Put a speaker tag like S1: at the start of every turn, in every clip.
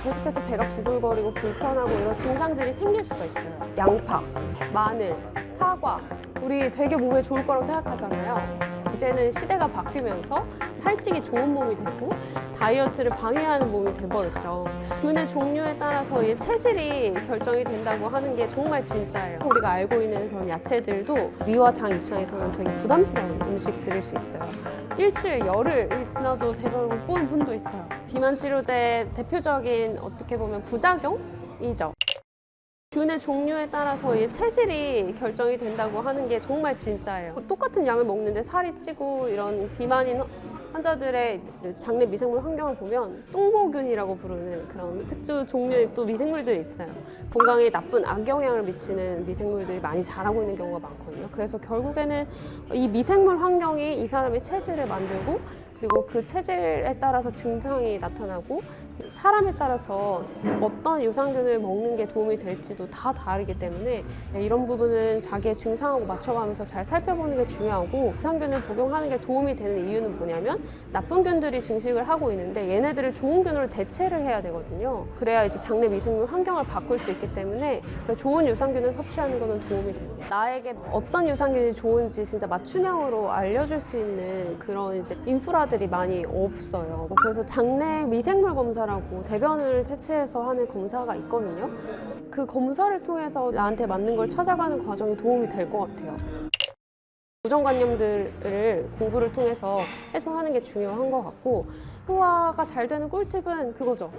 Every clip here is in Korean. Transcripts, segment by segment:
S1: 계속해서 배가 부글거리고 불편하고 이런 증상들이 생길 수가 있어요. 양파, 마늘, 사과, 우리 되게 몸에 좋을 거라고 생각하잖아요. 이제는 시대가 바뀌면서 살찌기 좋은 몸이 되고 다이어트를 방해하는 몸이 돼버렸죠. 균의 종류에 따라서 이 체질이 결정이 된다고 하는 게 정말 진짜예요. 우리가 알고 있는 그런 야채들도 위와 장 입장에서는 되게 부담스러운 음식들일 수 있어요. 일주일, 열흘 지나도 대변을 못 보는 분도 있어요. 비만 치료제 대표적인 어떻게 보면 부작용이죠. 균의 종류에 따라서 이 체질이 결정이 된다고 하는 게 정말 진짜예요. 똑같은 양을 먹는데 살이 찌고 이런 비만인 환자들의 장내 미생물 환경을 보면 뚱보균이라고 부르는 그런 특수 종류의 또 미생물들이 있어요. 건강에 나쁜 악영향을 미치는 미생물들이 많이 자라고 있는 경우가 많거든요. 그래서 결국에는 이 미생물 환경이 이 사람의 체질을 만들고 그리고 그 체질에 따라서 증상이 나타나고 사람에 따라서 어떤 유산균을 먹는 게 도움이 될지도 다 다르기 때문에 이런 부분은 자기의 증상하고 맞춰가면서 잘 살펴보는 게 중요하고 유산균을 복용하는 게 도움이 되는 이유는 뭐냐면 나쁜 균들이 증식을 하고 있는데 얘네들을 좋은 균으로 대체를 해야 되거든요. 그래야 이제 장내 미생물 환경을 바꿀 수 있기 때문에 좋은 유산균을 섭취하는 거는 도움이 됩니다. 나에게 어떤 유산균이 좋은지 진짜 맞춤형으로 알려줄 수 있는 그런 이제 인프라들이 많이 없어요. 그래서 장내 미생물 검사라고 대변을 채취해서 하는 검사가 있거든요. 그 검사를 통해서 나한테 맞는 걸 찾아가는 과정이 도움이 될 것 같아요. 고정관념들을 공부를 통해서 해소하는 게 중요한 것 같고 소화가 잘 되는 꿀팁은 그거죠.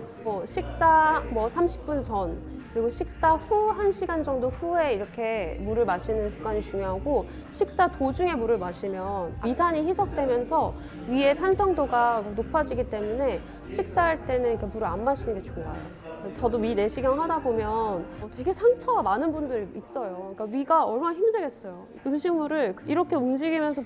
S1: 식사 30분 전 그리고 식사 후 1시간 정도 후에 이렇게 물을 마시는 습관이 중요하고 식사 도중에 물을 마시면 위산이 희석되면서 위의 산성도가 높아지기 때문에 식사할 때는 이렇게 물을 안 마시는 게 좋아요. 저도 위 내시경 하다 보면 되게 상처가 많은 분들 있어요. 그러니까 위가 얼마나 힘들겠어요. 음식물을 이렇게 움직이면서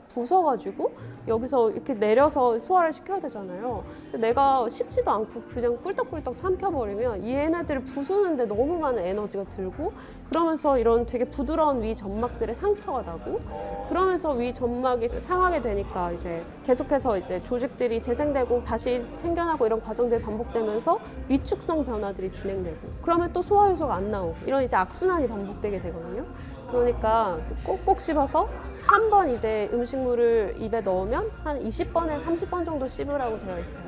S1: 부숴가지고 여기서 이렇게 내려서 소화를 시켜야 되잖아요. 근데 내가 씹지도 않고 그냥 꿀떡꿀떡 삼켜버리면 얘네들을 부수는데 너무 많은 에너지가 들고 그러면서 이런 되게 부드러운 위 점막들에 상처가 나고 그러면서 위 점막이 상하게 되니까 이제 계속해서 이제 조직들이 재생되고 다시 생겨나고 이런 과정들이 반복되면서 위축성 변화들이 진행되고 그러면 또 소화효소가 안 나오고 이런 이제 악순환이 반복되게 되거든요. 그러니까 꼭꼭 씹어서 한 번 이제 음식물을 입에 넣으면 한 20번에서 30번 정도 씹으라고 되어 있어요.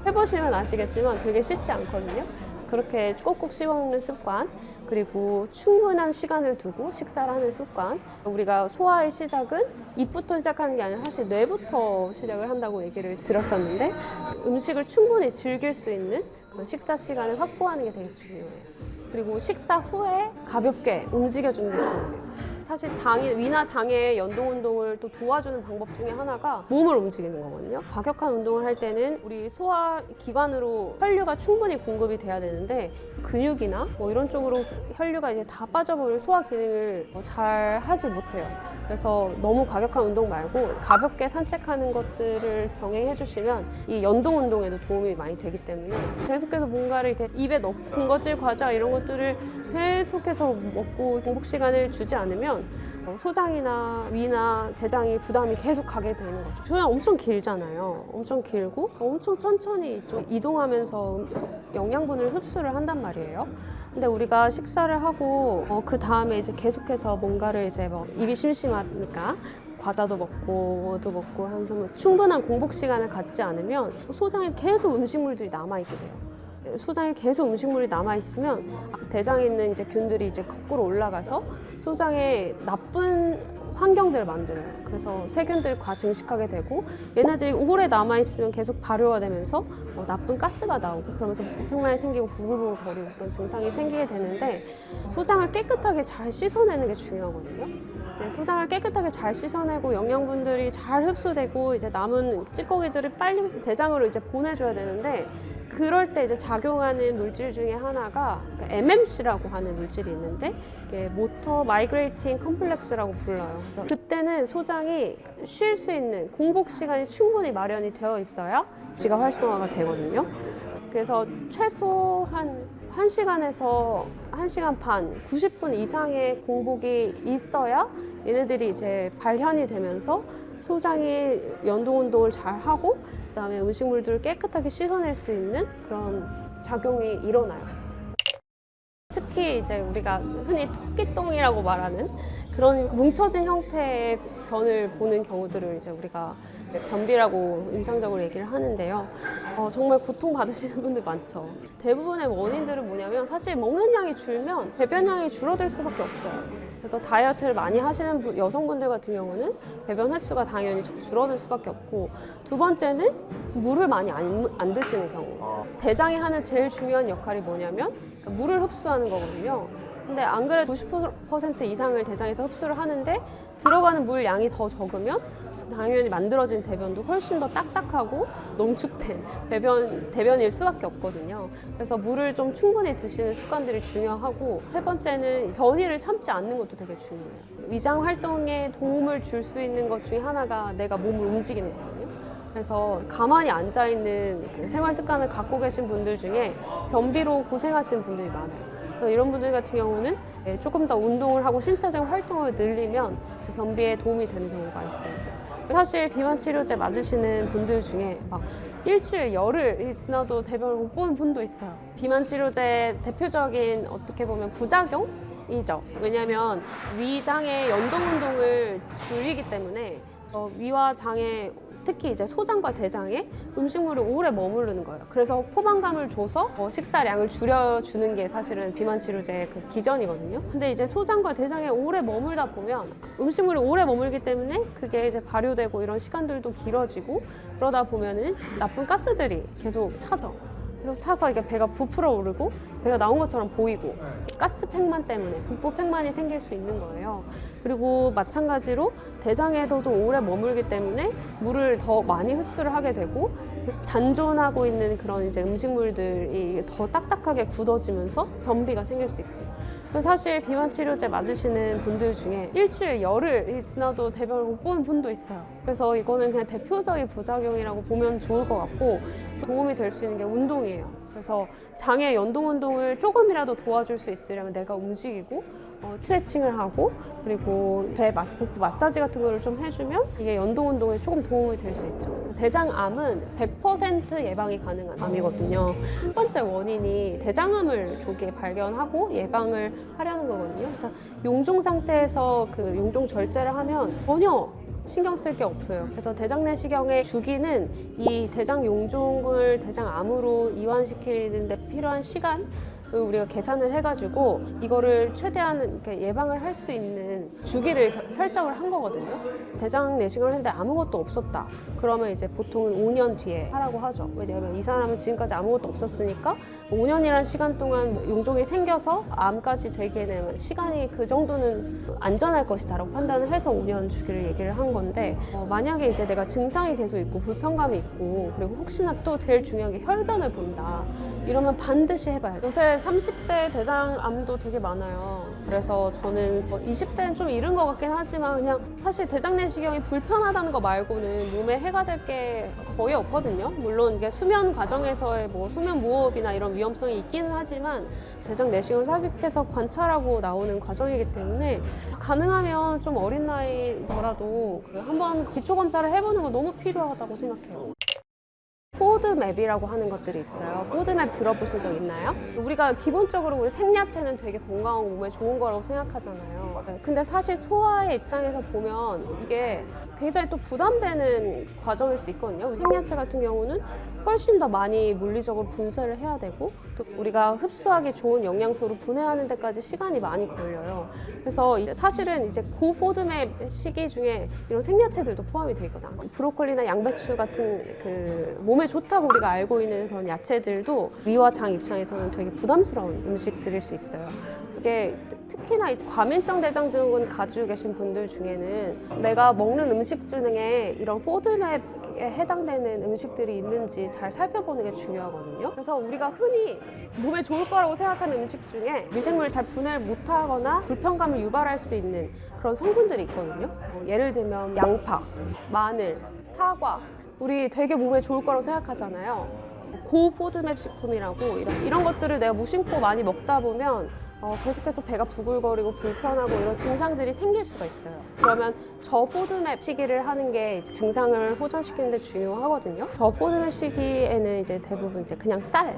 S1: 해보시면 아시겠지만 되게 쉽지 않거든요. 그렇게 꼭꼭 씹어 먹는 습관 그리고 충분한 시간을 두고 식사를 하는 습관 우리가 소화의 시작은 입부터 시작하는 게 아니라 사실 뇌부터 시작을 한다고 얘기를 들었었는데 음식을 충분히 즐길 수 있는 그런 식사 시간을 확보하는 게 되게 중요해요. 그리고 식사 후에 가볍게 움직여주는 게 중요해요. 사실 위나 장의 연동 운동을 또 도와주는 방법 중에 하나가 몸을 움직이는 거거든요. 과격한 운동을 할 때는 우리 소화 기관으로 혈류가 충분히 공급이 돼야 되는데 근육이나 이런 쪽으로 혈류가 이제 다 빠져버릴 소화 기능을 잘 하지 못해요. 그래서 너무 과격한 운동 말고 가볍게 산책하는 것들을 병행해 주시면 이 연동 운동에도 도움이 많이 되기 때문에 계속해서 뭔가를 이렇게 입에 넣고 군것질 과자 이런 것들을 계속해서 먹고 공복 시간을 주지 않으면 소장이나 위나 대장이 부담이 계속 가게 되는 거죠. 그냥 엄청 길잖아요. 엄청 길고 엄청 천천히 좀 이동하면서 영양분을 흡수를 한단 말이에요. 근데 우리가 식사를 하고 그 다음에 이제 계속해서 뭔가를 이제 입이 심심하니까 과자도 먹고 뭐도 먹고 하면서 충분한 공복 시간을 갖지 않으면 소장에 계속 음식물들이 남아있게 돼요. 소장에 계속 음식물이 남아있으면 대장에 있는 이제 균들이 이제 거꾸로 올라가서 소장에 나쁜 환경들을 만들어요. 그래서 세균들이 과증식하게 되고 얘네들이 오래 남아있으면 계속 발효가 되면서 나쁜 가스가 나오고 그러면서 목표면이 생기고 부글부글 거리고 그런 증상이 생기게 되는데 소장을 깨끗하게 잘 씻어내는 게 중요하거든요. 소장을 깨끗하게 잘 씻어내고 영양분들이 잘 흡수되고 이제 남은 찌꺼기들을 빨리 대장으로 이제 보내줘야 되는데 그럴 때 이제 작용하는 물질 중에 하나가 MMC라고 하는 물질이 있는데 이게 모터 마이그레이팅 컴플렉스라고 불러요. 그래서 그때는 소장이 쉴 수 있는 공복 시간이 충분히 마련이 되어 있어야 지가 활성화가 되거든요. 그래서 최소 한 1시간에서 1시간 반, 90분 이상의 공복이 있어야 얘네들이 이제 발현이 되면서 소장이 연동 운동을 잘 하고 그다음에 음식물들을 깨끗하게 씻어낼 수 있는 그런 작용이 일어나요. 특히 이제 우리가 흔히 토끼똥이라고 말하는 그런 뭉쳐진 형태의 변을 보는 경우들을 이제 우리가 변비라고 임상적으로 얘기를 하는데요. 정말 고통받으시는 분들 많죠. 대부분의 원인들은 뭐냐면 사실 먹는 양이 줄면 배변량이 줄어들 수밖에 없어요. 그래서 다이어트를 많이 하시는 여성분들 같은 경우는 배변 횟수가 당연히 줄어들 수밖에 없고, 두 번째는 물을 많이 안 드시는 경우. 대장이 하는 제일 중요한 역할이 뭐냐면 물을 흡수하는 거거든요. 근데 안 그래도 90% 이상을 대장에서 흡수를 하는데 들어가는 물 양이 더 적으면 당연히 만들어진 대변도 훨씬 더 딱딱하고 농축된 대변일 수밖에 없거든요. 그래서 물을 좀 충분히 드시는 습관들이 중요하고, 세 번째는 변이를 참지 않는 것도 되게 중요해요. 위장 활동에 도움을 줄 수 있는 것 중에 하나가 내가 몸을 움직이는 거거든요. 그래서 가만히 앉아있는 그 생활 습관을 갖고 계신 분들 중에 변비로 고생하시는 분들이 많아요. 그래서 이런 분들 같은 경우는 조금 더 운동을 하고 신체적 활동을 늘리면 변비에 도움이 되는 경우가 있습니다. 사실 비만 치료제 맞으시는 분들 중에 막 일주일, 열흘이 지나도 대변을 못 보는 분도 있어요. 비만 치료제 대표적인 어떻게 보면 부작용이죠. 왜냐하면 위장의 연동 운동을 줄이기 때문에 위와 장에, 특히 이제 소장과 대장에 음식물이 오래 머무르는 거예요. 그래서 포만감을 줘서 식사량을 줄여주는 게 사실은 비만 치료제의 그 기전이거든요. 근데 이제 소장과 대장에 오래 머물다 보면 음식물이 오래 머물기 때문에 그게 이제 발효되고 이런 시간들도 길어지고, 그러다 보면은 나쁜 가스들이 계속 차죠. 계속 차서 이게 배가 부풀어 오르고 배가 나온 것처럼 보이고, 가스팽만 때문에 복부팽만이 생길 수 있는 거예요. 그리고 마찬가지로 대장에도 오래 머물기 때문에 물을 더 많이 흡수를 하게 되고, 잔존하고 있는 그런 이제 음식물들이 더 딱딱하게 굳어지면서 변비가 생길 수 있고. 사실 비만 치료제 맞으시는 분들 중에 일주일, 열흘이 지나도 대변을 못 보는 분도 있어요. 그래서 이거는 그냥 대표적인 부작용이라고 보면 좋을 것 같고, 도움이 될 수 있는 게 운동이에요. 그래서 장의 연동 운동을 조금이라도 도와줄 수 있으려면 내가 움직이고 스트레칭을 하고, 그리고 복부 마사지 같은 거를 좀 해주면 이게 연동 운동에 조금 도움이 될 수 있죠. 대장암은 100% 예방이 가능한 암이거든요. 첫 번째 원인이 대장암을 조기에 발견하고 예방을 하려는 거거든요. 그래서 용종 상태에서 그 용종 절제를 하면 전혀 신경 쓸 게 없어요. 그래서 대장 내시경의 주기는 이 대장 용종을 대장암으로 이완시키는 데 필요한 시간 우리가 계산을 해가지고 이거를 최대한 예방을 할 수 있는 주기를 설정을 한 거거든요. 대장 내시경을 했는데 아무것도 없었다. 그러면 이제 보통은 5년 뒤에 하라고 하죠. 왜냐하면 이 사람은 지금까지 아무것도 없었으니까 5년이라는 시간 동안 용종이 생겨서 암까지 되기에는 시간이 그 정도는 안전할 것이다라고 판단을 해서 5년 주기를 얘기를 한 건데, 만약에 이제 내가 증상이 계속 있고 불편감이 있고, 그리고 혹시나 또 제일 중요한 게 혈변을 본다. 이러면 반드시 해봐야 돼요. 요새 30대 대장암도 되게 많아요. 그래서 저는 20대는 좀 이른 것 같긴 하지만 그냥 사실 대장 내시경이 불편하다는 거 말고는 몸에 해가 될 게 거의 없거든요. 물론 이게 수면 과정에서의 수면 무호흡이나 이런 위험성이 있기는 하지만 대장 내시경을 삽입해서 관찰하고 나오는 과정이기 때문에 가능하면 좀 어린 나이더라도 한번 기초 검사를 해보는 거 너무 필요하다고 생각해요. 포드맵이라고 하는 것들이 있어요. 포드맵 들어보신 적 있나요? 우리가 기본적으로 우리 생야채는 되게 건강하고 몸에 좋은 거라고 생각하잖아요. 근데 사실 소아의 입장에서 보면 이게 굉장히 또 부담되는 과정일 수 있거든요. 생야채 같은 경우는 훨씬 더 많이 물리적으로 분쇄를 해야 되고, 또 우리가 흡수하기 좋은 영양소를 분해하는 데까지 시간이 많이 걸려요. 그래서 이제 사실은 이제 고포드맵 시기 중에 이런 생야채들도 포함이 되어 있거든요. 브로콜리나 양배추 같은 그 몸에 좋다고 우리가 알고 있는 그런 야채들도 위와 장 입장에서는 되게 부담스러운 음식들일 수 있어요. 이게 특히나 이제 과민성 대장증후군 가지고 계신 분들 중에는 내가 먹는 음식 중에 이런 포드맵에 해당되는 음식들이 있는지 잘 살펴보는 게 중요하거든요. 그래서 우리가 흔히 몸에 좋을 거라고 생각하는 음식 중에 미생물을 잘 분해를 못하거나 불편감을 유발할 수 있는 그런 성분들이 있거든요. 예를 들면 양파, 마늘, 사과, 우리 되게 몸에 좋을 거라고 생각하잖아요. 고포드맵 식품이라고 이런 것들을 내가 무심코 많이 먹다 보면 계속해서 배가 부글거리고 불편하고 이런 증상들이 생길 수가 있어요. 그러면 저포드맵 시기를 하는 게 이제 증상을 호전시키는 데 중요하거든요. 저포드맵 시기에는 이제 대부분 이제 그냥 쌀,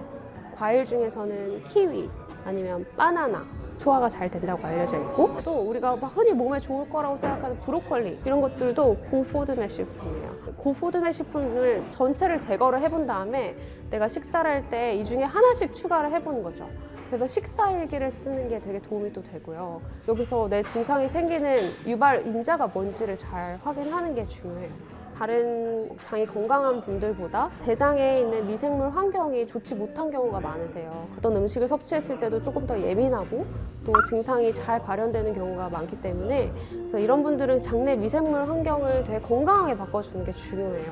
S1: 과일 중에서는 키위 아니면 바나나 소화가 잘 된다고 알려져 있고, 또 우리가 막 흔히 몸에 좋을 거라고 생각하는 브로콜리 이런 것들도 고포도매 식품이에요. 고포도매 식품을 전체를 제거를 해본 다음에 내가 식사를 할 때 이 중에 하나씩 추가를 해보는 거죠. 그래서 식사 일기를 쓰는 게 되게 도움이 또 되고요. 여기서 내 증상이 생기는 유발 인자가 뭔지를 잘 확인하는 게 중요해요. 다른 장이 건강한 분들보다 대장에 있는 미생물 환경이 좋지 못한 경우가 많으세요. 어떤 음식을 섭취했을 때도 조금 더 예민하고 또 증상이 잘 발현되는 경우가 많기 때문에, 그래서 이런 분들은 장내 미생물 환경을 되게 건강하게 바꿔주는 게 중요해요.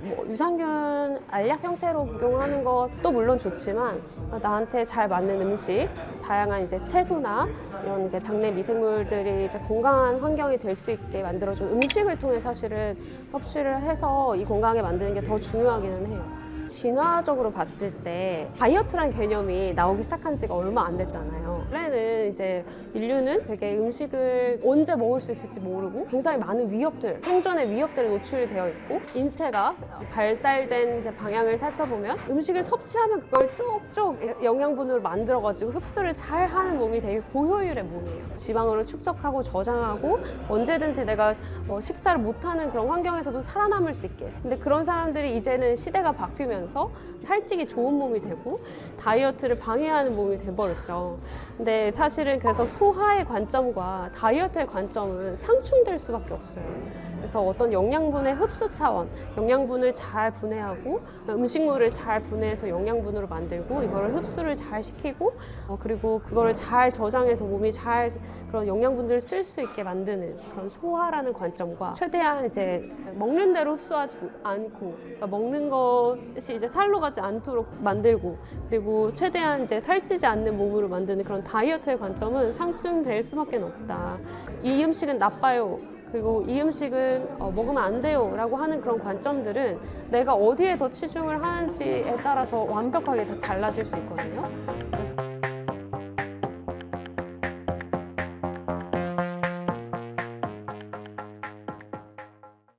S1: 뭐 유산균 알약 형태로 복용하는 것도 물론 좋지만 나한테 잘 맞는 음식, 다양한 이제 채소나 이런 게 장내 미생물들이 이제 건강한 환경이 될 수 있게 만들어준 음식을 통해 사실은 섭취를 해서 이 건강하게 만드는 게 더 중요하기는 해요. 진화적으로 봤을 때 다이어트란 개념이 나오기 시작한 지가 얼마 안 됐잖아요. 원래는 이제 인류는 되게 음식을 언제 먹을 수 있을지 모르고 굉장히 많은 위협들, 생존의 위협들에 노출이 되어 있고, 인체가 발달된 이제 방향을 살펴보면 음식을 섭취하면 그걸 쪽쪽 영양분으로 만들어가지고 흡수를 잘 하는 몸이 되게 고효율의 몸이에요. 지방으로 축적하고 저장하고 언제든지 내가 식사를 못하는 그런 환경에서도 살아남을 수 있게. 근데 그런 사람들이 이제는 시대가 바뀌면서 살찌기 좋은 몸이 되고 다이어트를 방해하는 몸이 돼버렸죠. 근데 사실은 그래서 소화의 관점과 다이어트의 관점은 상충될 수밖에 없어요. 그래서 어떤 영양분의 흡수 차원, 영양분을 잘 분해하고 음식물을 잘 분해해서 영양분으로 만들고 이거를 흡수를 잘 시키고 그리고 그거를 잘 저장해서 몸이 잘 그런 영양분들을 쓸 수 있게 만드는 그런 소화라는 관점과, 최대한 이제 먹는 대로 흡수하지 않고 그러니까 먹는 것이 이제 살로 가지 않도록 만들고, 그리고 최대한 이제 살찌지 않는 몸으로 만드는 그런 다이어트의 관점은 상충될 수밖에 없다. 이 음식은 나빠요, 그리고 이 음식은 먹으면 안 돼요 라고 하는 그런 관점들은 내가 어디에 더 치중을 하는지에 따라서 완벽하게 다 달라질 수 있거든요. 그래서